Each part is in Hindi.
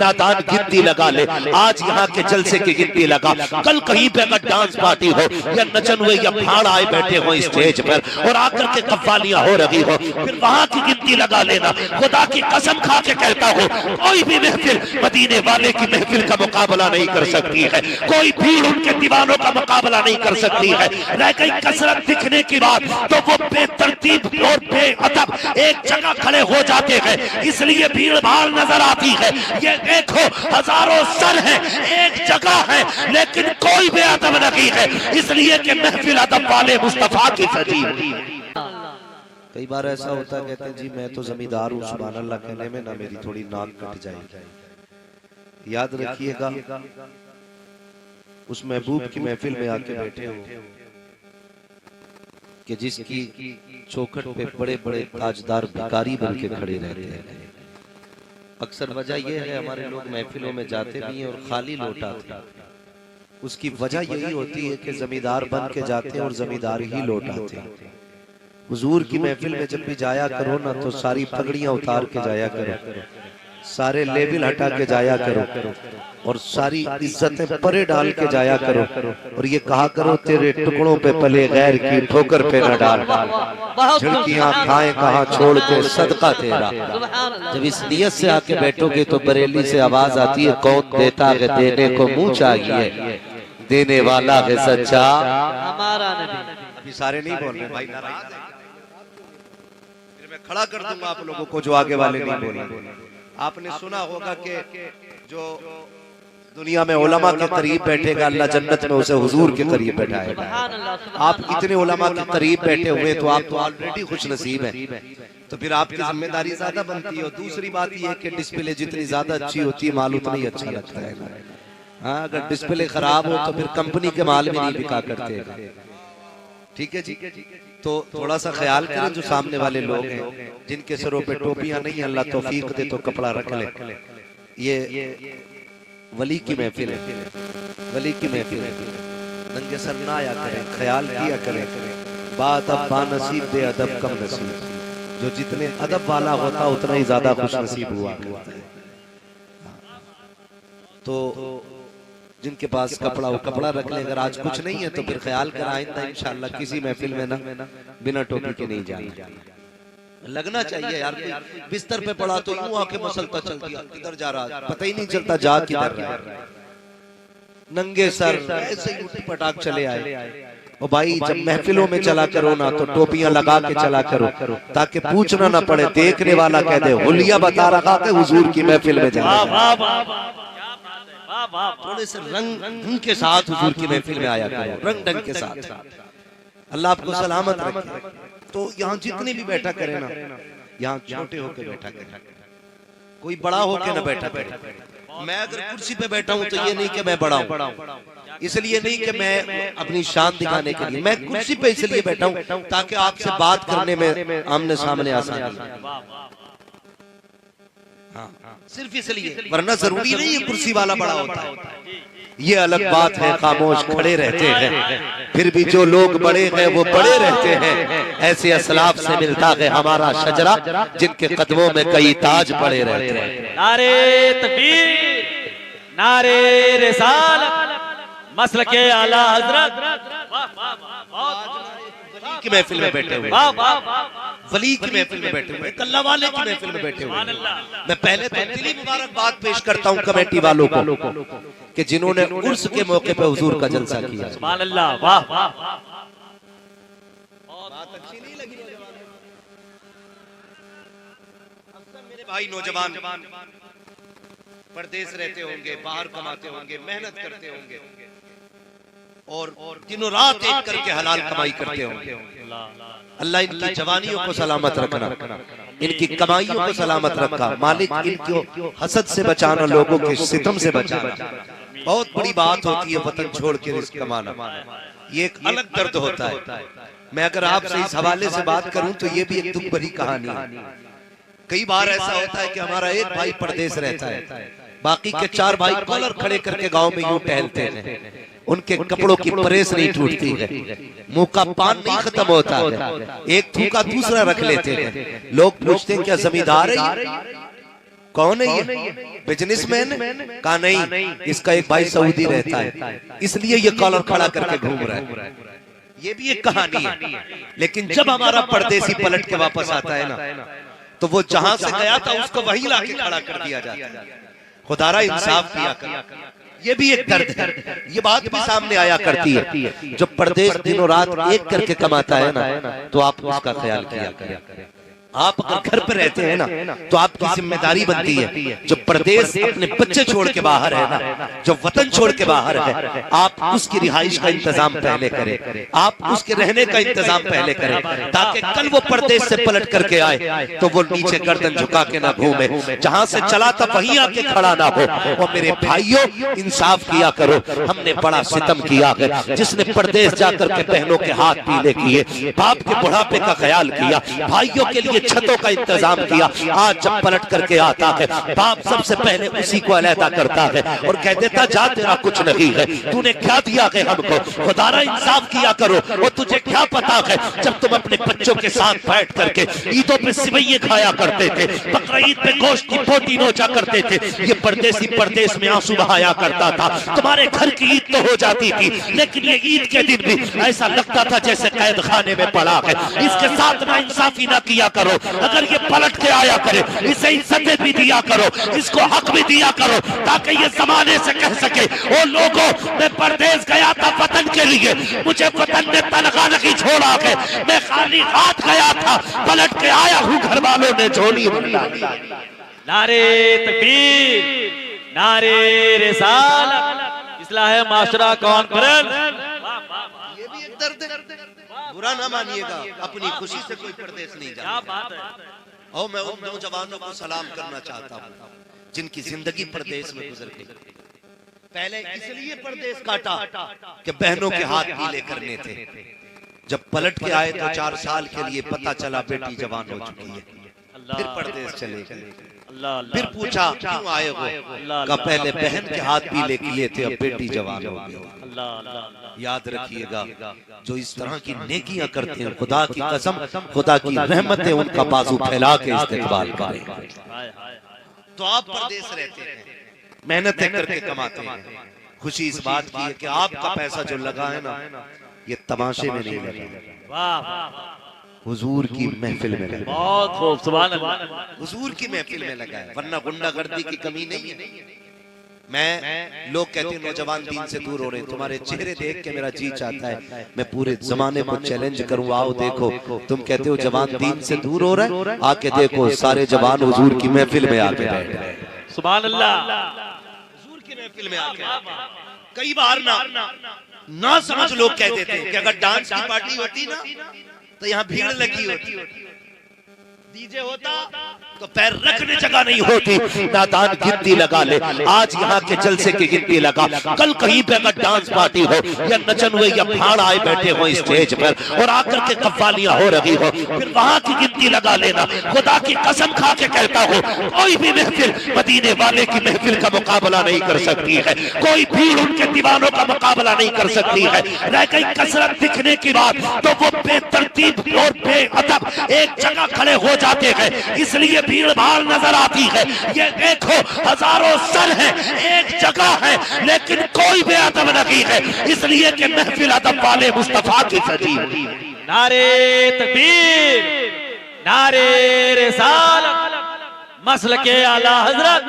नादान गिनती लगा ले। आज यहाँ के जलसे की गिनती लगा, कल कहीं पे अगर डांस पार्टी हो या नचन हुए या भाड़ आए बैठे हो स्टेज पर और आकर के कव्वालियां हो रही हो, फिर वहां की गिनती लगा लेना। खुदा की कसम खा के कहता हूँ, कोई भी महफिल मदीने वाले की महफिल का मुकाबला नहीं कर सकती है, कोई भीड़ उनके दीवानों का मुकाबला नहीं कर सकती है। रह गई कसरत दिखने की बात, तो वो बेतरतीब और बेअदब एक जगह खड़े हो जाते हैं, इसलिए भीड़ भाड़ नजर आती है। ये देखो हजारों सर है, एक जगह है, लेकिन कोई बेअदब नहीं है, इसलिए कि महफिल अदब वाले मुस्तफा की सजी हुई है। कई बार ऐसा होता है, कहते हैं जी मैं तो जमींदार हूँ, सुभान अल्लाह कहने में ना मेरी थोड़ी नाक कट जाएगी। याद रखिएगा, उस महबूब की महफिल में आके बैठे हो कि जिसकी चौखट पे बड़े बड़े ताजदार भिखारी बन के खड़े रहते हैं। अक्सर वजह यह है, हमारे लोग महफिलों में जाते भी हैं और खाली लौटाते हैं। उसकी वजह यही होती है कि जमींदार बन के जाते हैं और जमींदार ही लौटाते हैं। हुजूर की महफिल में जब भी जाया करो ना, तो सारी पगड़ियां उतार के जाया करो, सारे लेबिल हटा के जाया करो और सारी इज्जतें परे डाल के जाया करो, और ये कहा करो तेरे टुकड़ों पे पले गैर की ठोकर पे न डाल, झिड़कियां खाएं कहाँ छोड़ के सदका तेरा। जब इस नियत से आके बैठोगे तो बरेली से आवाज आती है, कौन देता है देने को मुंह चाहिए, देने वाला है सच्चा हमारा नबी। अभी सारे नहीं बोल रहे भाई, नाराज है, फिर मैं खड़ा कर दूंगा आप लोगों को जो आगे वाले नहीं बोले। आपने सुना होगा कि जो दुनिया में उलमा के करीब बैठेगा, अल्लाह जन्नत में उसे हुजूर के करीब बैठाएगा। आप इतने उलमा के करीब बैठे हुए तो आप तो ऑलरेडी खुश नसीब है, तो फिर आपकी जिम्मेदारी ज्यादा बनती है। और दूसरी बात यह है कि डिस्प्ले जितनी ज्यादा अच्छी होती है, माल उतना ही अच्छा लगता है। हाँ, अगर डिस्प्ले खराब हो तो फिर कंपनी के माल भी नहीं बिका करते। ठीक है जी, तो थोड़ा सा ख्याल करें जो सामने वाले लोग हैं जिनके सरों पे टोपियां नहीं, अल्लाह तौफीक दे तो कपड़ा रख ले। ये वली की महफिल है, वली की महफिल है, नंगे सर ना आया करें, ख्याल किया करें। बात अब बानसीब बे अदब कम नसीब, जो जितने अदब वाला होता उतना ही ज्यादा खुश नसीब हुआ करता है। तो जिनके पास कपड़ा हो कपड़ा रख ले, अगर आज कुछ नहीं है तो फिर ख्याल कर आइंदा इंशाअल्लाह किसी महफिल में ना बिना टोपी के नहीं जाना। लगना चाहिए यार, कोई बिस्तर पे पड़ा तो यूं आके मसलता चल दिया, किधर जा रहा पता ही नहीं चलता, जा किधर रहा है। नंगे सर ऐसे ही उठ पटाख चले आए। ओ भाई, जब महफिलों में चला करो ना तो टोपियां लगा के चला करो, ताकि पूछना ना पड़े, देखने वाला कह दे हुलिया बता रहा था हुजूर की महफिल में जा। थोड़े से रंग के साथ हुजूर की महफिल में आया करो, रंग ढंग के साथ। अल्लाह आपको सलामत रखे। तो यहाँ जितने भी बैठा करे ना, यहाँ छोटे होके बैठा करे, कोई बड़ा होके ना बैठा करे। मैं अगर कुर्सी पे बैठा हूँ तो ये नहीं कि मैं बड़ा हूँ, इसलिए नहीं कि मैं अपनी शान दिखाने के लिए, मैं कुर्सी पे इसलिए बैठा हूँ ताकि आपसे बात करने में आमने सामने आसानी। हाँ, सिर्फ इसलिए, वरना जरूरी नहीं है कुर्सी वाला बड़ा होता है। ये अलग बात है, खामोश खड़े रहते हैं, फिर भी जो लोग बड़े हैं वो बड़े रहते हैं। ऐसे असलाफ से मिलता है हमारा शजरा, जिनके कदमों में कई ताज पड़े रहते हैं। नारे तकबीर, नारे रिसालत, मसलके आला हजरत। वली की महफिल में बैठे हुए, वली की महफिल में बैठे हुए, अल्लाह वाले की महफिल में बैठे हुए। मैं पहले तो दिली मुबारकबाद पेश करता हूँ कमेटी वालों को कि जिन्होंने उर्स के मौके पे हुजूर का जलसा किया। सुभान अल्लाह, वाह वाह। बात अच्छी नहीं लगी? अक्सर मेरे भाई नौजवान परदेश रहते होंगे, बाहर कमाते होंगे, मेहनत करते होंगे और दिनों रात एक करके हलाल कमाई करते होंगे। अल्लाह इनकी जवानियों को सलामत रखना, इनकी कमाइयों को सलामत रखा। मालिक इनको हसद से बचाना, लोगों के सितम से बचाना। बहुत बड़ी बात होती है वतन छोड़ के रिस्क कमाना, ये एक अलग दर्द होता है। मैं अगर आपसे इस हवाले से बात करूं तो ये भी एक दुख भरी कहानी है। कई बार ऐसा होता है कि हमारा एक भाई परदेश रहता है, बाकी के 4 भाई कॉलर खड़े करके गांव में यूं टहलते हैं, उनके कपड़ों की प्रेस नहीं टूटती है, मुंह का पान नहीं खत्म होता है, एक थूका दूसरा रख लेते हैं। लोग पूछते हैं क्या जमींदार है? कौन है ये? बिजनेसमैन? कहा नहीं, इसका एक भाई सऊदी रहता है, इसलिए ये कॉलर खड़ा करके घूम रहा है। ये भी एक कहानी है। लेकिन जब हमारा परदेसी पलट के वापस आता है ना, तो वो जहां से गया था उसको वहीं लाके खड़ा कर दिया जाता है। खुदारा इंसाफ किया कर। ये भी एक दर्द है, ये बात भी सामने आया करती है। जब परदेश दिनों रात एक करके कमाता है ना, तो आप उसका ख्याल किया करें। आप अगर घर पर रहते हैं ना, तो आपकी जिम्मेदारी बनती है, जो परदेश अपने बच्चे छोड़ के बाहर है ना, जो वतन छोड़ के बाहर है, आप उसकी रिहाइश का इंतजाम पहले करें, आप उसके रहने का इंतजाम पहले करें, ताकि कल वो परदेश से पलट करके आए तो वो नीचे गर्दन झुका के ना घूमे, जहां से चला था वहीं आके खड़ा ना हो। और मेरे भाइयों, इंसाफ किया करो। हमने बड़ा सितम किया है, जिसने परदेश जाकर के बहनों के हाथ पीले किए, बाप के बुढ़ापे का ख्याल किया, भाइयों के लिए छतों का इंतजाम किया। आज जब पलट करके आता है, बाप सबसे पहले उसी को अलहदा करता है और कह देता, जा तेरा कुछ नहीं है, तूने क्या दिया है हमको, खुदारा इंसाफ किया करो। और तुझे क्या पता है, जब तुम अपने बच्चों के साथ बैठ करके ईदों पे सिवैये खाया करते थे, बकरीद पे गोश्त की बोटी नोचा करते थे, ये परदेसी परदेश में आंसू बहाया करता था। तुम्हारे घर की ईद तो हो जाती थी, लेकिन ये ईद के दिन भी ऐसा लगता था जैसे कैद खाने में पड़ा है। इसके साथ ना इंसाफी ना किया करो। अगर ये पलट के आया करे, इसे इज्जत भी दिया करो, इसको हक भी दिया करो, ताकि ये जमाने से कह सके, ओ लोगों, मैं परदेश गया था वतन के लिए, मुझे वतन ने तनख्वाह नहीं छोड़ा है, मैं खाली हाथ गया था, पलट के आया हूँ, घर वालों ने झोली बुला ली। नारे तकबीर, नारे रिसालत, इस्लाह माशरा कॉन्फ्रेंस। ये भी एक दर्द है, बुरा ना मानिएगा, अपनी खुशी से कोई परदेश नहीं जाता। क्या बात है। और मैं उन नौजवानों को सलाम करना चाहता हूँ जिनकी जिंदगी परदेश में गुजर गई। पहले इसलिए परदेश काटा कि बहनों के हाथ पीले करने थे, जब पलट के आए तो 4 साल के लिए पता चला बेटी जवान हो चुकी है, फिर परदेश चले गए। फिर पूछा क्यों आए हो, का पहले बहन के हाथ पीले किए थे, अब बेटी जवान हो गई। याद रखिएगा, जो इस तरह की नेकियां करते हैं, खुदा की कसम, खुदा की रहमतें उनका बाजू फैला के इस्तेमाल करें। तो आप परदेश रहते हैं, मेहनतें करके कमाते हैं, खुशी इस बात की है कि आपका पैसा जो लगा है ना, ये तमाशे में नहीं लगा, वाह, हुजूर की महफिल में लगा, बहुत खूब, सुभान अल्लाह, हुजूर की महफिल में लगा है, वरना गुंडागर्दी की कमी नहीं है। मैं, लोग कहते हैं नौजवान दीन से दूर हो रहे हैं, तुम्हारे चेहरे देख के मेरा जी चाहता है मैं पूरे जमाने को चैलेंज करूं, आओ देखो, तुम कहते हो जवान दीन से दूर हो रहा है, आके देखो सारे जवान हुजूर की महफिल में आके बैठ गए, सुभान अल्लाह, हुजूर की महफिल में आके। कई बार ना समझ लोग कहते थे कि अगर डांस की पार्टी होती ना, तो यहाँ भीड़ लगी होती, डीजे होता तो पैर रखने जगह नहीं होती, नादान गिनती लगा ले, आज यहाँ के जलसे की गिनती लगा, कल कहीं पे अगर डांस पार्टी हो या नचन हुए या भाड़ आए बैठे हो स्टेज पर और आकर के कव्वालियां हो रही हो, फिर वहां की गिनती लगा लेना। खुदा की कसम खा के कहता हो, कोई भी महफिल मदीने वाले की महफिल का मुकाबला नहीं कर सकती है, कोई भीड़ उनके दीवानों का मुकाबला नहीं कर सकती है। रह गई कसरत दिखने की बात, तो वो बेतरतीब और बेअदब एक जगह खड़े हो जाते हैं, इसलिए भीड़ भाड़ नजर आती है। ये देखो हजारों सर है, एक जगह है, लेकिन कोई बेअदब नहीं है, इसलिए कि महफिल अदब वाले मुस्तफा की सजी हुई। नारे तकबीर, नारे रिसालत, मसलके आला हजरत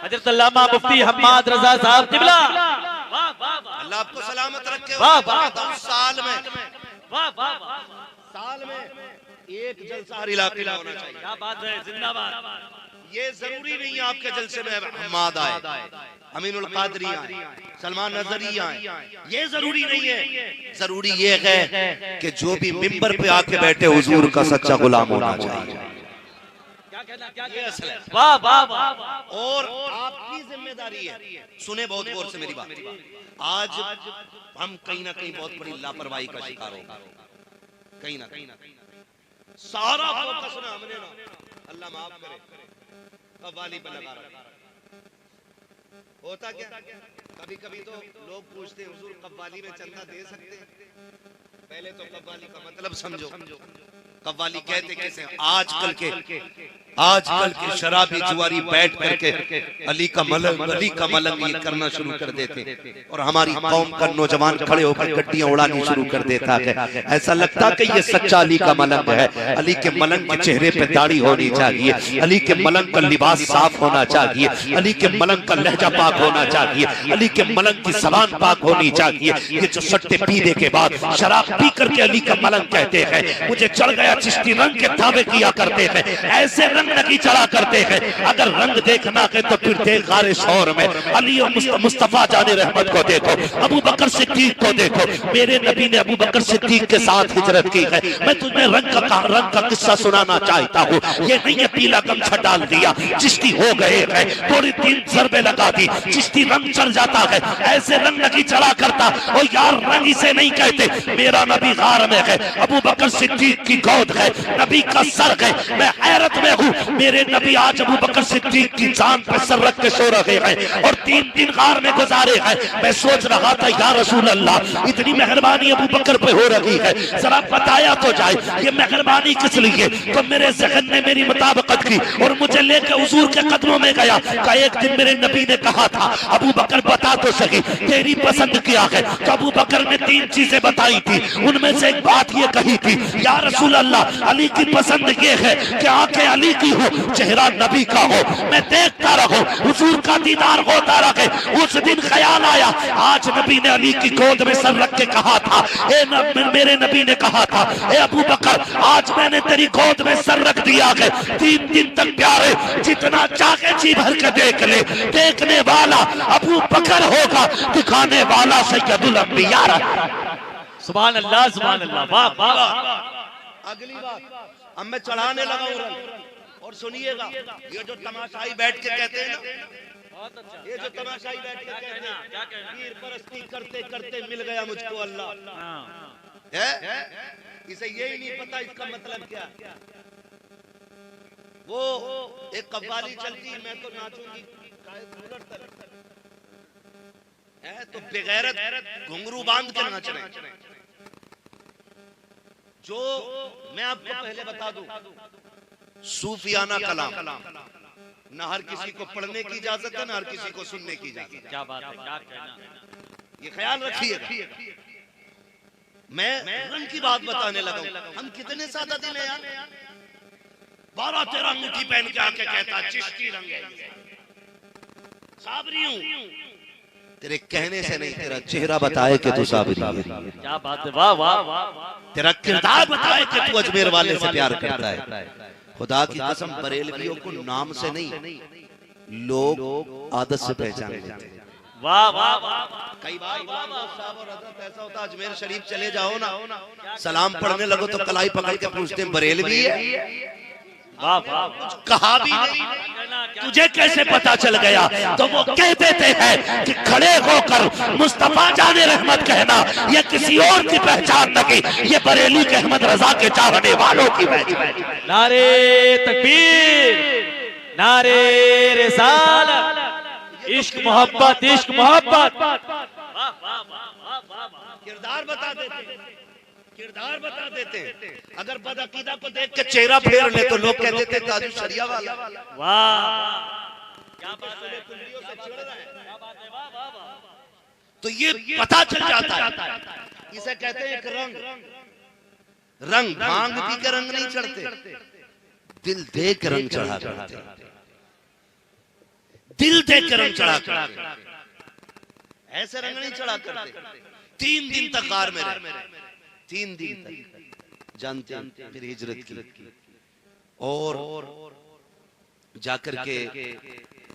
हजरत अल्लामा मुफ्ती हम्माद रजा साहब किबला, अल्लाह आपको सलामत रखे। वाह वाह, साल में वाह वाह, साल में एक जलसा हर इलाके में होना चाहिए। क्या बात है, जिंदाबाद। ये जरूरी नहीं है आपके जलसे में हम्माद आए, अमीनुल कादरी आए, सलमान नजरी आए, ये जरूरी नहीं है। जरूरी ये है कि जो भी मिंबर पे आके बैठे हुजूर का सच्चा गुलाम होना चाहिए। वाह वाह वाह, और आपकी जिम्मेदारी है, सुने बहुत गौर से मेरी बात, आज हम कहीं ना कहीं बहुत बड़ी लापरवाही का शिकार हो, कहीं ना कहीं सारा फोकस ना हमने ना, अल्लाह माफ करे, कव्वाली पे लगा रखा। होता क्या, कभी कभी तो लोग पूछते हैं हुजूर कव्वाली में चंदा दे सकते हैं? पहले तो कव्वाली का मतलब समझो, कव्वाली कहते कैसे? आजकल के आजकल के शराबी जुआरी बैठ करके अली का मलंग ये करना शुरू कर देते और हमारी कौम का नौजवान खड़े होकर गड्डियां उड़ानी शुरू कर देता है। ऐसा लगता कि ये सच्चा अली का मलंग है। अली के मलंग के चेहरे पे दाढ़ी होनी चाहिए, अली के मलंग का लिबास साफ होना चाहिए, अली के मलंग का लहजा पाक होना चाहिए, अली के मलंग की जबान पाक होनी चाहिए। ये जो सट्टे पीने के बाद शराब पी करके अली का मलंग कहते हैं, मुझे चढ़ गया चिश्ती रंग के दावे किया करते हैं, ऐसे रंग नहीं चढ़ा करते हैं। अगर रंग देखना है तो फिर देख गारे शौर में अली और मुस्तफा जाने रहमत को देखो, अबू बकर सिद्दीक को देखो। मेरे नबी ने अबू बकर सिद्दीक के साथ हिजरत की है। मैं तुम्हें रंग का किस्सा सुनाना चाहता हूँ। ये नहीं है पीला गमछा डाल दिया चिश्ती हो गए हैं, थोड़ी 3 ज़रबे लगा दी चिश्ती रंग चढ़ जाता है, ऐसे रंग नहीं चढ़ा करता। और यार रंग इसे नहीं कहते। मेरा नबी गार में है, अबू बकर सिद्दीक की गोद है, नबी का सर है, मैं हैरत में हूँ। मेरे नबी आज अबू बकर सिद्दीक की जान पे सर रख के सो रहे हैं और 3 दिन गार में गुजारे हैं। मैं सोच रहा था या रसूल अल्लाह, इतनी मेहरबानी अबू बकर पे हो रही है, जरा बताया तो जाए ये मेहरबानी किस लिए। तो मेरे ज़हन ने मेरी मुताबिकत की और मुझे लेकर हुजूर के कदमों में गया। का एक दिन मेरे नबी ने कहा था, अबू बकर बता तो सही तेरी पसंद क्या है। तो अबू बकर ने 3 चीजें बताई थी, उनमें से एक बात ये कही थी, या रसूल अल्लाह अली की पसंद ये है कि आंखें अली की हो, चेहरा नबी का हो, मैं देखता रहूं, हुजूर का दीदार होता रहे। उस दिन ख्याल आया, आज नबी ने अली की गोद में सर रख के कहा था, मेरे नबी ने कहा था, ए अबू बकर आज मैंने तेरी गोद में सर रख दिया है, 3 दिन तक प्यारे जितना चाहे जी भर के देख ले, देखने वाला अबू बकर होगा, दिखाने वाला सैयदुल अंबिया। सुभान अल्लाह, सुभान अल्लाह, वाह वाह। अगली बात अब मैं चढ़ाने लगा हूं रंग, और सुनिएगा ये जो तमाशाई बैठ के कहते हैं ना, ये जो तमाशाई बैठ के कहते हैं पीर परस्ती करते करते मिल गया मुझको अल्लाह है, इसे यही नहीं पता इसका मतलब क्या। वो एक कव्वाली चलती मैं तो नाचूंगी है, तो बेगैरत घुंघरू बांध के नाच रहे। जो मैं आपको पहले बता दूं, सूफियाना कलाम न हर किसी को पढ़ने की इजाजत है, न हर किसी को सुनने की इजाजत है। क्या बात है, क्या कहना, ये ख्याल रखिएगा। मैं रंग की बात बताने लगा। हम कितने सादा दिल है यार, 12-13 अंगूठी पहन के आके कहता चिश्ती रंग है, साबरी हूं। तेरे कहने से नहीं, तेरा चेहरा बताए कि तू साबरी है। क्या बात है, वाह वाह वाह। तेरा किरदार बताए कि तू अजमेर वाले से प्यार करता है। खुदा की कसम बरेलवियों को नाम से नहीं, लोग आदत से पहचान लेते हैं। वाह वाह वाह। कई बार साहब और हजरत ऐसा होता, अजमेर शरीफ चले जाओ ना, सलाम पढ़ने लगो तो कलाई पकड़ के पूछते हैं बरेलवी है। वाह वाह, कहा भी नहीं, तुझे कैसे पता चल गया? तो वो कह देते हैं कि खड़े होकर मुस्तफा जाने रहमत कहना ये किसी और की पहचान नहीं, ये बरेली के अहमद रजा के चाहने वालों की पहचान। नारे तकबीर, नारे रिसालत, इश्क मोहब्बत, इश्क मोहब्बत। किरदार बता देते, किरदार बता देते। अगर बदअकीदा को देख के चेहरा फेर ले तो लोग कहते थे ताजु शरिया वाला। वाह, क्या बात है, कुंडलियों से चिढ़ रहा है। तो ये पता चल जाता है, इसे कहते हैं एक रंग। रंग भांग पी के रंग नहीं चढ़ते, दिल देख के रंग चढ़ा करते, दिल देख के रंग चढ़ा करते, ऐसे रंग नहीं चढ़ा करते। 3 दिन तक गार में रहे, 3 दिन तक जानते हैं फिर हिजरत की, और जाकर के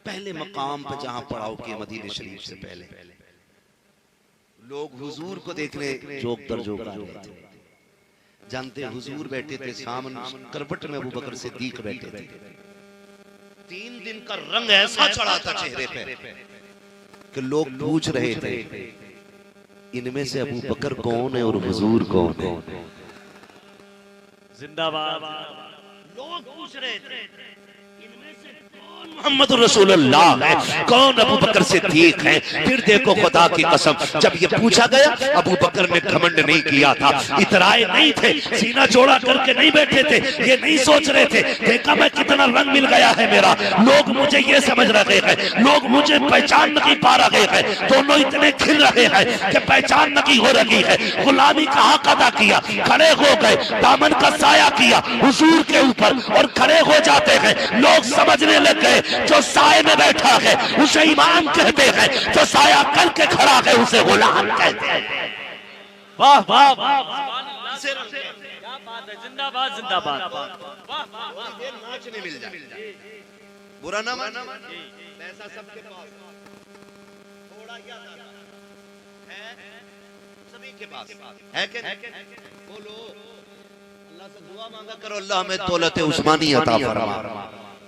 पहले मकाम पर जहां पड़ाव के मदीने शरीफ से पहले लोग हुजूर को देखने जोक दर जोक आ रहे थे। जानते हुजूर बैठे थे सामने करवट में, अबू बकर सिद्दीक बैठे थे। 3 दिन का रंग ऐसा चढ़ा था चेहरे पे कि लोग पूछ रहे थे इनमें से अबू बकर कौन है और हुजूर कौन है। जिंदाबाद। लोग पूछ रहे थे इनमें से कौन मोहम्मद रसूलुल्लाह है, कौन अबू बकर सिद्दीक है। फिर देखो खुदा की कसम, जब ये पूछा गया अबू बकर ने घमंड नहीं किया था, इतराए नहीं थे, सीना चौड़ा करके नहीं बैठे थे, ये नहीं सोच रहे थे देखा मैं कितना रंग मिल गया है मेरा, लोग मुझे ये समझ रहे हैं, लोग मुझे पहचान नहीं पा रहे हैं। दोनों इतने खिल रहे हैं कि पहचान नहीं हो रही है। गुलामी का हक अदा किया, खड़े हो गए, दामन का साया किया हुजूर के ऊपर और खड़े हो जाते हैं। लोग समझने लग गए जो साए में बैठा है उसे इमाम कहते हैं, जो साया करके खड़ा है उसे गुलाम कहते हैं। वाह वाह वाह, क्या बात है, जिंदाबाद जिंदाबाद। नाचने मिल जाए, बुरा ना मानो, पैसा सबके पास, थोड़ा ज्यादा है सभी के पास है कि बोलो, अल्लाह से दुआ मांगा करो, अल्लाह हमें दौलत उस्मानी अता फरमा।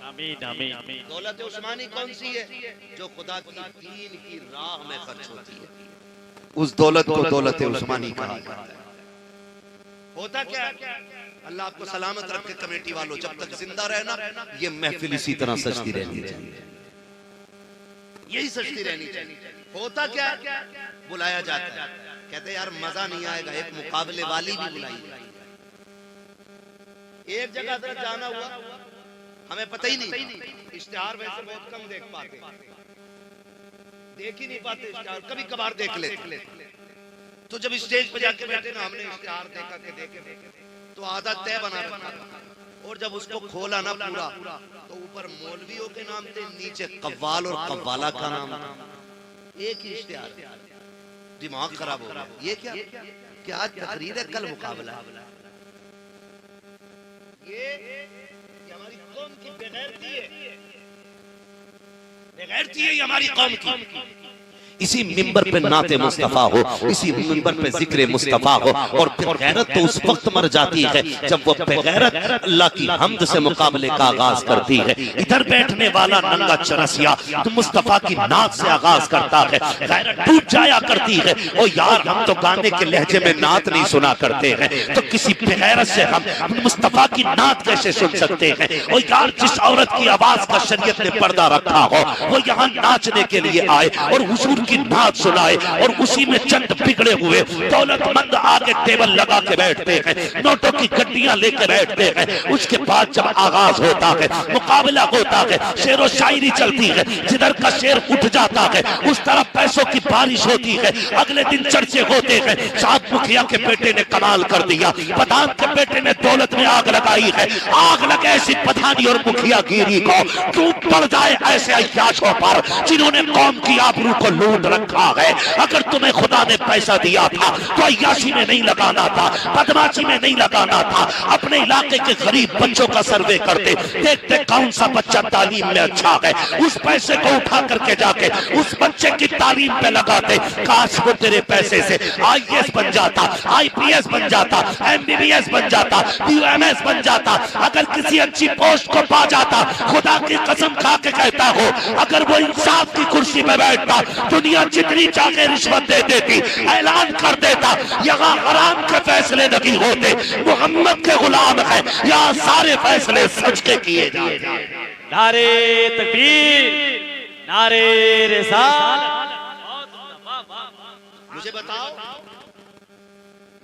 आमीन आमीन। दौलत उस्मानी कौन सी है? जो खुदा की दीन की राह में खर्च होती है, उस दौलत को दौलत उस्मानी कहा जाता है। होता क्या, अल्लाह आपको सलामत रखे कमेटी वालों, जब तक जिंदा रहना ये महफिल इसी तरह सजती रहनी चाहिए, यही सजती रहनी चाहिए। होता क्या, बुलाया जाता है, कहते यार मजा नहीं आएगा, एक मुकाबले वाली भी बुलाई। एक जगह अदरक जाना हुआ, हमें पता ही नहीं, इश्तिहार वैसे बहुत कम देख पाते, देख ही नहीं पाते इश्तिहार, कभी कभार देख लेते। तो जब स्टेज पे जाके बैठे ना, हमने इश्तिहार देखा के देखे तो आदत तय बना रखा, और जब उसको खोला ना पूरा, तो ऊपर मौलवियों के नाम थे, नीचे कव्वाल और कव्वाला का नाम था, एक ही इश्तिहार। दिमाग खराब हो गया, ये क्या आज तकरीर है, कल मुकाबला। ये हमारी कौम की बेगैरती है, बेगैरती है ये हमारी कौम की। इसी मिंबर पे नाते मुस्तफा हो, इसी मिंबर पे जिक्र मुस्तफा हो, और बेगैरत तो उस वक्त मर जाती है जब वो बेगैरत अल्लाह की हमद से मुकाबले का आगाज करती है। इधर बैठने वाला नंगा चरसिया तो मुस्तफा की नात से आगाज करता है, गैरत टूट जाया करती है। ओ यार हम तो गाने के लहजे में नात नहीं सुना करते हैं, तो किसी बेगैरत से हम मुस्तफा की नात कैसे सुन सकते हैं। ओ यार जिस औरत की आवाज का शरीयत ने पर्दा रखा हो, वो यहाँ नाचने के लिए आए और हुजूर की नात सुनाए, और उसी में चंद बिगड़े हुए दौलतमंद आगे टेबल लगा के बैठते हैं, नोटों की गड्डियां लेकर बैठते हैं। उसके बाद जब आगाज होता है, मुकाबला होता है, शेर व शायरी चलती है, जिधर का शेर उठ जाता है उस तरफ पैसों की बारिश होती है। अगले दिन चर्चे होते हैं, साहब मुखिया के बेटे ने कमाल कर दिया, प्रधान के बेटे ने दौलत में आग लगाई है। आग लगे ऐसी प्रधानी और मुखिया गिरी को, टूट पड़ जाए ऐसे अय्याशों पर जिन्होंने कौम की आबरू को लूट रखा है। अगर तुम्हें खुदा ने पैसा दिया था तो अय्याशी में नहीं लगाना था, बदमाशी में नहीं लगाना था। अपने इलाके के गरीब बच्चों का सर्वे करते, देखते कौन सा बच्चा तालीम में अच्छा है, उस पैसे को उठा करके जाके उस बच्चे की तालीम पे लगाते। काश वो तेरे पैसे से IAS बन जाता, IPS बन जाता, MBBS बन जाता, UMS बन जाता, अगर किसी अच्छी पोस्ट को पा जाता। खुदा की कसम खा के कहता हो, अगर वो इंसाफ की कुर्सी पे बैठता, दुनिया जितनी चाहे रिश्वत दे देती, ऐलान कर देता यहाँ हराम के फैसले नहीं होते, मोहम्मद के गुलाम है, यहाँ सारे फैसले सच के किए जाते। नारे तकबीर, नारे रिसालत। मुझे बताओ,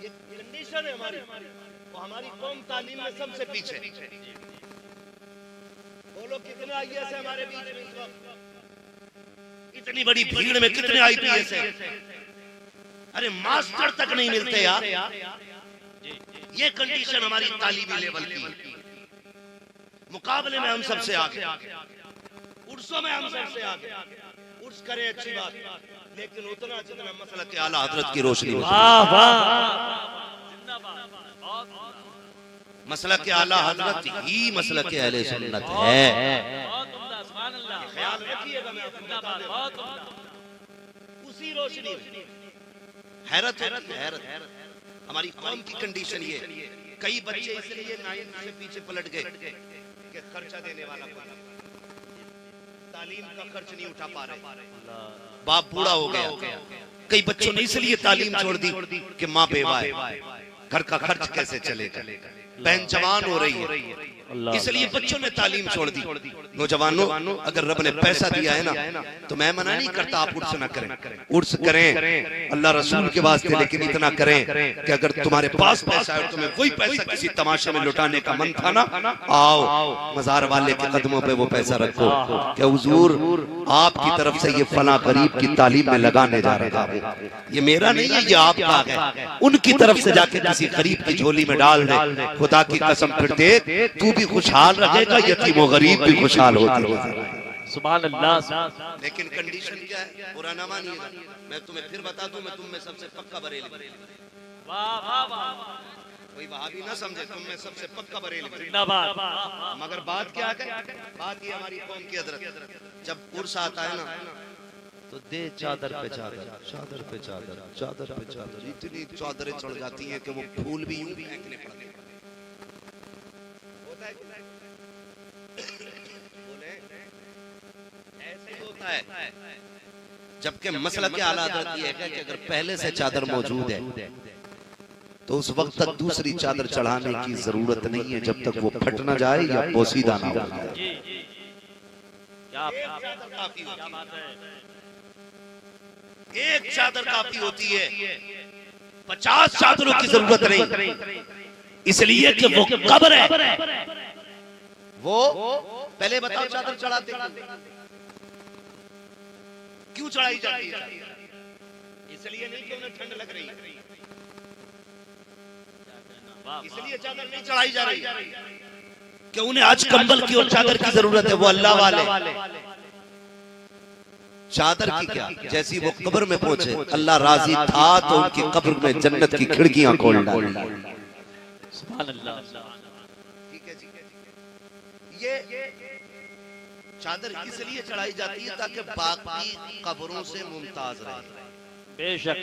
ये कंडीशन है हमारी, वो हमारी कौम तालीम में सबसे पीछे। बोलो कितने IAS है हमारे बीच में इस वक्त? इतनी बड़ी भीड़ में कितने IPS है? अरे मास्टर तक नहीं मिलते यार। ये कंडीशन हमारी तालीमी लेवल की। मुकाबले में हम सबसे आगे, उर्सों में हम सबसे आगे। उर्स करें अच्छी बात, लेकिन उतना जितना मसला के आला हजरत की रोशनी में, वाह वाह, मसला के आला हजरत ही मसला के अहले सुन्नत है। ख्याल रखिएगा, मैं आपको बता दूं, उसी रोशनी में हैरत हैरत हमारी कौम की कंडीशन ये। कई बच्चे इसलिए 9 से पीछे पलट गए कि खर्चा देने वाला तालीम का खर्च नहीं उठा पा रहे, बाप बूढ़ा हो गया। कई बच्चों ने इसलिए तालीम छोड़ दी कि माँ बेवा है, घर का खर्च कैसे चलेगा। बहन जवान हो रही है, इसलिए बच्चों ने तालीम छोड़ दी। नौजवानों, अगर रब ने पैसा दिया है ना तो मैं मना नहीं करता आप उर्स ना करें, उर्स करें अल्लाह रसूल के वास्ते, लेकिन इतना करें कि अगर तुम्हारे पास पैसा है और तुम्हें वही पैसा किसी तमाशे में लुटाने का मन था ना, आओ मजार वाले के कदमों पे वो पैसा रखो कि हुजूर आपकी तरफ से ये फला गरीब की तालीम में लगाने जा रहा हूँ, ये मेरा नहीं है, ये आपका है, उनकी तरफ से जाके किसी गरीब की झोली में डाल दे। खुदा की कसम फिर देख, तू भी खुशहाल रहेगा, यतीम और गरीब भी खुशहाल होते हैं। सुभान अल्लाह। लेकिन कंडीशन क्या है, बुरा ना मानिएगा, मैं तुम्हें फिर बता दूं, मैं तुम में सबसे पक्का बरेलवी, वाह वाह वाह, कोई वहाबी ना समझे, तुम में सबसे पक्का बरेलवी। जिंदाबाद। मगर बात क्या है, बात ये हमारी कौम की हजरत, जब उर्स आता है ना तो दे चादर पे चादर, चादर पे चादर, चादर पे चादर, इतनी चादरें चढ़ जाती हैं कि वो फूल भी यूं फेंकने पड़ते हैं। ऐसे ही होता है, जबकि मसला क्या हालात रहती है कि अगर पहले से चादर मौजूद है तो उस वक्त तक दूसरी चादर चढ़ाने की जरूरत नहीं है, जब तक वो फट ना जाए या पोसीदा ना हो जाए। जी जी, क्या बात है। एक चादर काफी होती है, 50 चादरों की जरूरत नहीं, इसलिए कि वो कब्र है। वो पहले बताओ चादर चढ़ाते क्यों चढ़ाई जाती है? इसलिए नहीं कि उन्हें ठंड लग रही है, इसलिए चादर नहीं चढ़ाई जा रही कि उन्हें आज कंबल की और चादर की जरूरत है। वो अल्लाह वाले चादर की क्या, जैसी वो कब्र में पहुंचे अल्लाह राजी था तो उनकी कब्र में जन्नत की खिड़कियां खोल डाली। सुभान अल्लाह। ठीक है जी, ये चादर इसलिए चढ़ाई जाती है ताकि बाकी कब्रों से मुमताज रहे। बेशक।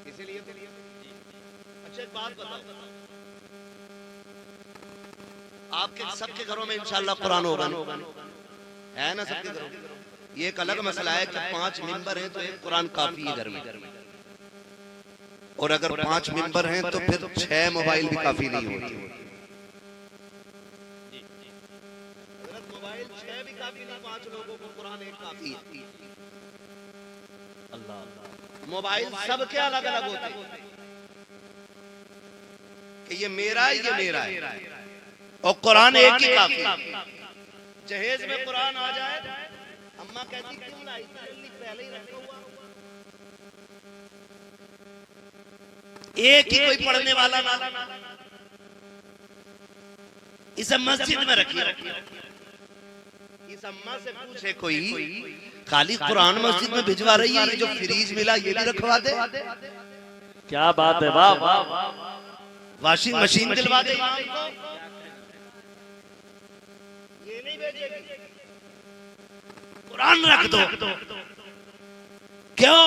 इसलिए अच्छा एक बात बताओ, आपके सबके घरों में इंशाअल्लाह कुरान होगा है ना? सबके घरों में। ये एक अलग मसला है कि 5 मेंबर हैं तो एक कुरान काफी है घर में, और अगर 5 मेंबर हैं तो फिर 6 मोबाइल भी काफी नहीं होती। मोबाइल 6 भी काफी नहीं, 5 लोगों को कुरान एक काफी है। अल्लाह। मोबाइल सबके अलग अलग होते हैं कि ये मेरा है, ये मेरा है, और कुरान एक ही काफी है। जहेज में कुरान आ जाए, अम्मा कहती क्यों लाई, पहले ही रखा हुआ। एक ही कोई पढ़ने वाला ना, इसे मस्जिद में रखिए। इस अम्मा से पूछे कोई, खाली कुरान मस्जिद में भिजवा रही है, ये जो फ्रीज मिला ये भी रखवा दे। क्या बात है, वाह वाह। वॉशिंग मशीन दिलवा दे, ये नहीं भेजेगी, कुरान रख दो। क्यों?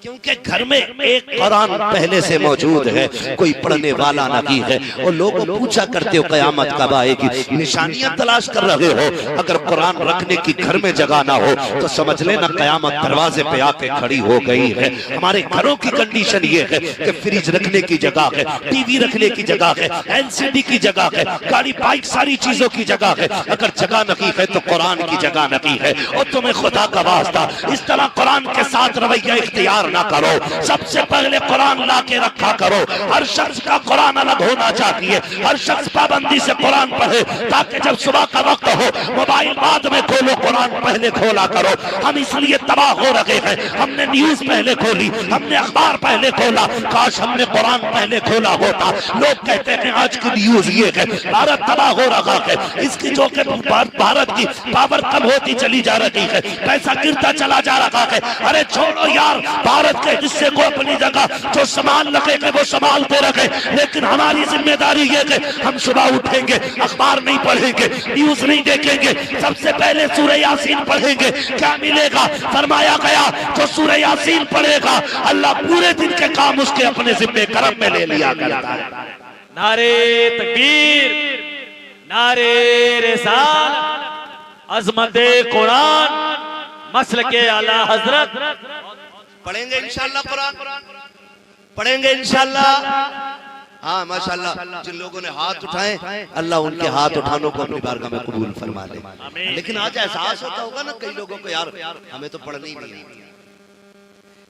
क्योंकि घर में एक कुरान पहले से मौजूद है, कोई पढ़ने वाला नहीं है। और लोग पूछा करते हो कयामत कब आएगी, निशानियां तलाश कर रहे हो। अगर कुरान रखने की घर में जगह ना हो तो समझ लेना कयामत दरवाजे पे आके खड़ी हो गई है। हमारे घरों की कंडीशन ये है कि फ्रिज रखने की जगह है, टीवी रखने की जगह है, एलसीडी की जगह है, गाड़ी बाइक सारी चीजों की जगह है। अगर जगह नहीं है तो कुरान की जगह नहीं है। और तुम्हें खुदा का वास्ता इस तरह कुरान के साथ रवैया इख्तियार ना करो। सबसे पहले कुरान ला के रखा करो। हर शख्स का कुरान अलग होना चाहिए, हर शख्स पाबंदी से कुरान पढ़े, ताकि जब सुबह का वक्त हो मोबाइल बाद में खोलो, कुरान पहले खोला करो। हम इसलिए तबाह हो रहे हैं, हमने न्यूज पहले खोली, हमने अखबार पहले खोला, काश हमने कुरान पहले खोला होता। लोग कहते हैं आज की न्यूज ये है, भारत तबाह हो रहा है, इसकी जो कि भारत की पावर कम होती चली जा रही है, पैसा गिरता चला जा रहा है। अरे छोड़ो यार, भारत के हिस्से को अपनी जगह जो संभाल रखे थे वो संभालते रखे, लेकिन हमारी जिम्मेदारी ये है हम सुबह उठेंगे, अखबार नहीं पढ़ेंगे, न्यूज नहीं देखेंगे, सबसे पहले सूरह यासीन पढ़ेंगे। क्या मिलेगा? फरमाया गया जो सूरह यासीन पढ़ेगा अल्लाह पूरे दिन के काम उसके अपने जिम्मे करम में ले लिया करता है। नारे तकबीर, नारे रिसालत, अज़मते कुरान, मसलके आला हजरत। पढ़ेंगे इंशाअल्लाह कुरान, पढ़ेंगे इंशाअल्लाह, हाँ माशाल्लाह, जिन लोगों ने हाथ उठाए अल्लाह उनके हाथ उठानों को अपनी बारगाह में कबूल फरमा ले। लेकिन आज एहसास होता होगा ना कई लोगों को, यार हमें तो पढ़नी ही नहीं है।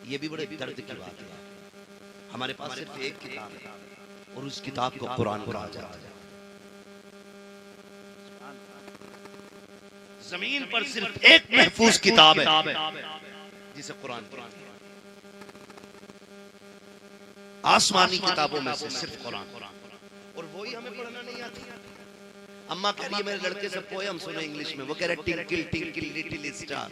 ये भी बड़े दर्द की बात है। हमारे पास सिर्फ एक किताब है और उस किताब को कुरान कहा जाता है। जमीन पर सिर्फ एक महफूज किताब है जिसे कुरान कहते हैं। आसमानी किताबों में से सिर्फ कुरान, और वही हमें पढ़ना नहीं आती। अम्मा कह रही है मेरे लड़के से पोयम सुने इंग्लिश में, वो कह रहे टिंकल टिंकल लिटिल स्टार।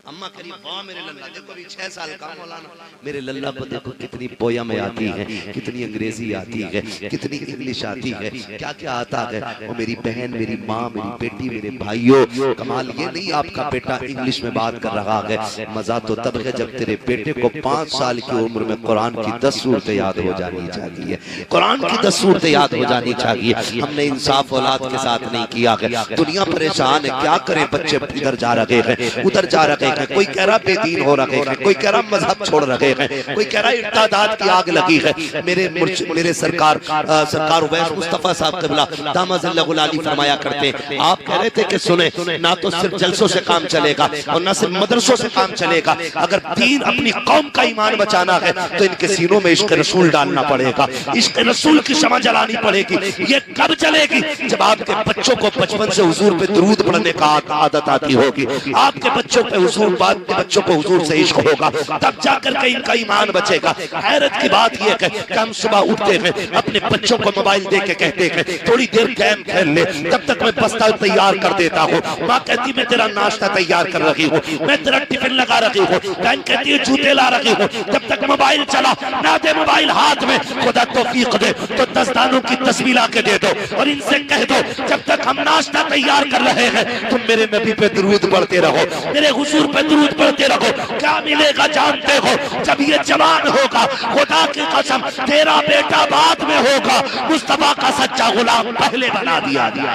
अम्मा कह रही वाह मेरे लल्ला, देखो अभी 6 साल का मौलाना, मेरे लल्ला को देखो कितनी पोयम आती है, कितनी अंग्रेजी आती है, कितनी इंग्लिश आती है, क्या क्या आता है। और मेरी बहन, मेरी माँ, मेरी बेटी, मेरे भाइयों, कमाल ये नहीं आपका बेटा इंग्लिश में बात कर रहा है, मजा तो तब है जब तेरे बेटे को 5 साल की उम्र में कुरान की 10 सूरतें याद हो जानी चाहिए। कुरान की 10 सूरतें याद हो जानी चाहिए। हमने इंसाफ औलाद के साथ नहीं किया है। दुनिया परेशान है, क्या करें, बच्चे इधर जा रहे हैं, उधर जा रहे हैं, कोई कह रहा बेदीन हो रहे हैं, कोई कह रहा मजहब छोड़ रहे हैं, कोई कह रहा इर्तादाद की आग लगी है। मेरे सरकार उवैस मुस्तफा साहब क़िबला दामदुल्लाहुल आली फरमाया करते, आप कह रहे थे कि सुने, ना तो सिर्फ जलसों से काम चलेगा और ना सिर्फ मदरसों से काम चलेगा। अगर दीन अपनी कौम का ईमान बचाना है तो इनके सीनों में इश्क रसूल डालना पड़ेगा, इश्क रसूल की शमा जलानी पड़ेगी। ये कब चलेगी? जब आपके बच्चों को बचपन से हुजूर पे दुरूद पढ़ने का आदत आती होगी, आपके बच्चों पे हुजूर, बाद के बच्चों को हुजूर से इश्क होगा, तब जाकर के इनका ईमान बचेगा। हैरत की बात यह है कि हम सुबह उठते हैं, अपने बच्चों को मोबाइल दे के कहते हैं थोड़ी देर गेम खेल ले, तब तक मैं बस्ता तैयार कर देता हूँ। माँ कहती मैं तेरा नाश्ता तैयार कर रही हूँ, मैं तेरा टिफिन लगा रही हूँ, बहन कहती है जूते ला रही हूँ, जब तक मोबाइल चला ना दे मोबाइल हाथ में, खुदा तौफीक दे तो 10 दानों की तस्वीर ला के दे दो और इनसे कह दो जब तक हम नाश्ता तैयार कर रहे हैं तुम मेरे नबी पे दुरूद पढ़ते रहो, मेरे हुजूर पे दुरूद पढ़ते रहो। क्या मिलेगा जानते हो? जब ये जवान होगा, खुदा की कसम तेरा बेटा बाद में होगा, मुस्तफा का सच्चा गुलाम पहले बना दिया गया।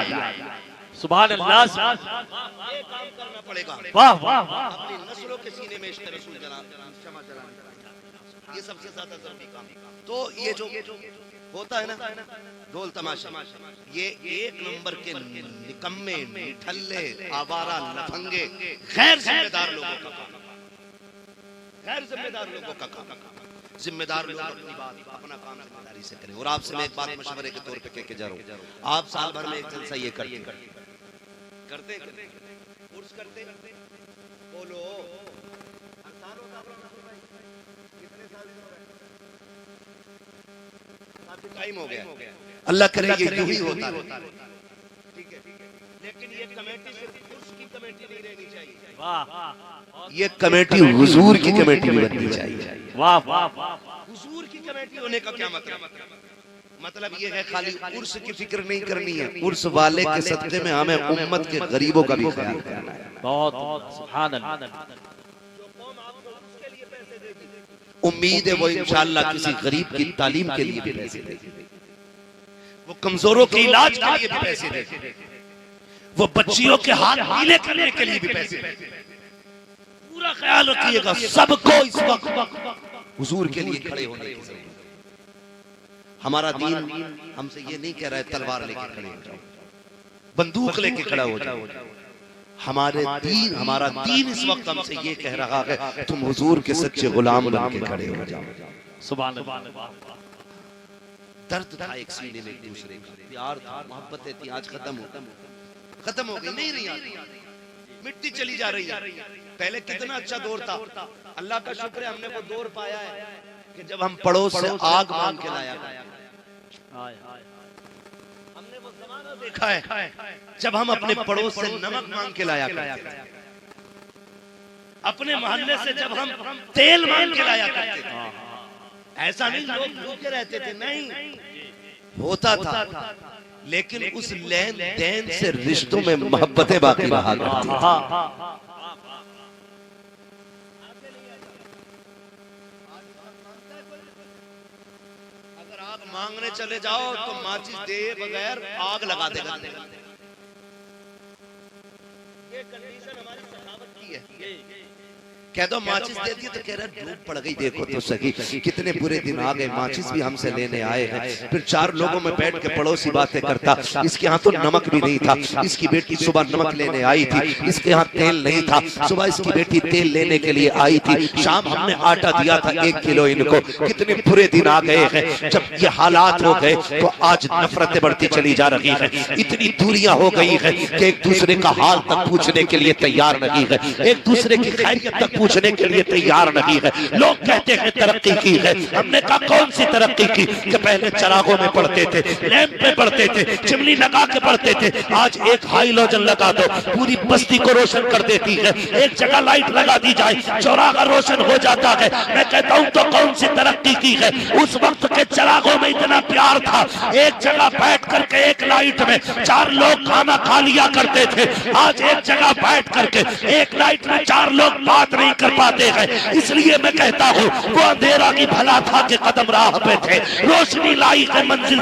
सुभान अल्लाह, ये काम करना पड़ेगा। वाह वाह, अपनी नस्लों के सीने में इश्क रसूल शमा जलानी पड़ेगी। ये सबसे ज्यादा जरूरी काम। तो ये जो होता है ना ढोल तमाशा, ये 1 नंबर के निकम्मे, निठल्ले, आवारा, लफंगे, गैर जिम्मेदार लोगों का काम, गैर जिम्मेदार लोगों का काम। जिम्मेदार लोग अपनी बात, अपना काम जिम्मेदारी से करें। और आपसे मैं एक बात मशवरे के तौर पे कह के जा रहा हूँ, आप साल भर में एक जलसा ये करते उर्स करते बोलो टाइम हो गया, अल्लाह करे ये यूं ही होता है, ठीक है। लेकिन ये कमेटी सिर्फ उर्स की कमेटी नहीं रहनी चाहिए, वाह, ये कमेटी हुजूर की कमेटी भी बननी चाहिए। वाह वाह, हुजूर की कमेटी होने का क्या मतलब ये है खाली उर्स की फिक्र नहीं करनी है, उर्स वाले के सदक़े में हमें उम्मत के गरीबों का भी ख्याल करना है। बहुत सुभान अल्लाह। उम्मीद है वो इंशाअल्लाह किसी गरीब की तालीम के लिए भी पैसे देगी, वो कमजोरों के इलाज के लिए भी पैसे देगी, वो बच्चियों के हाथ ढीले करने के लिए भी पैसे देगी। पूरा ख्याल रखिएगा, सबको इस वक्त हुजूर के लिए खड़े होने की जरूरत है। हमारा दीन हमसे ये नहीं कह रहा है तलवार लेके खड़े हो जाओ, बंदूक लेके खड़ा हो जाओ। हमारा दीन इस वक्त हमसे ये कह रहा है तुम हुजूर के सच्चे गुलाम बन के खड़े हो जाओ। सुभान अल्लाह। दर्द था एक सीने में, एक दूसरे का प्यार था, मोहब्बतें थी, आज खत्म हो गई, नहीं रही, मिट्टी चली जा रही है। पहले कितना अच्छा दौर था, अल्लाह का शुक्र है हमने वो दौर पाया है कि जब हम पड़ोस से आग मांग के लाया, हमने वो ज़माना देखा है जब हम अपने पड़ोस से नमक मांग के लाया करते थे, अपने मोहल्ले से जब हम तेल मांग के लाया करते थे। ऐसा नहीं लोग भूखे रहते थे, नहीं होता था, लेकिन उस लेन देन से रिश्तों में मोहब्बतें बाकी रहा करती थी। मांगने चले जाओ तो माचिस दे बगैर आग लगा देगा। ये कंडीशन हमारी सखावत की है। कह दो माचिस दे दी तो कह रहा धूप पड़ गई, देखो तो सही कितने बुरे दिन आ गए, माचिस भी हमसे लेने आए हैं। फिर चार लोगों में बैठ के पड़ोसी बातें करता, इसके यहाँ तो नमक भी नहीं था, इसकी बेटी सुबह नमक लेने आई थी, इसके यहाँ तेल नहीं था, सुबह इसकी बेटी तेल लेने के लिए आई थी, शाम हमने आटा दिया था 1 किलो इनको। कितने बुरे दिन आ गए हैं। जब ये हालात हो गए तो आज नफरतें बढ़ती चली जा रही है, इतनी दूरियां हो गई है कि एक दूसरे का हाल तक पूछने के लिए तैयार नहीं है, एक दूसरे की खैरियत तक पूछने के लिए तैयार नहीं है। लोग कहते हैं तरक्की की है, हमने कहा कौन सी तरक्की की कि पहले चरागों में पढ़ते थे, लैंप पे पढ़ते थे, चिमनी लगा के पढ़ते थे, आज एक हाइलोजन लगा दो पूरी बस्ती को रोशन कर देती है। एक जगह लाइट लगा दी जाए चौराहा रोशन हो जाता है। मैं कहता हूं तो कौन सी तरक्की की है। उस वक्त के चरागों में इतना प्यार था, एक जगह बैठ करके एक लाइट में 4 लोग खाना खा लिया करते थे। आज एक जगह बैठ करके एक लाइट में 4 लोग बात नहीं कर पाते हैं। इसलिए मैं कहता हूं वो अंधेरा की भला था कि कदम राह पे थे, रोशनी लाई है मंजिल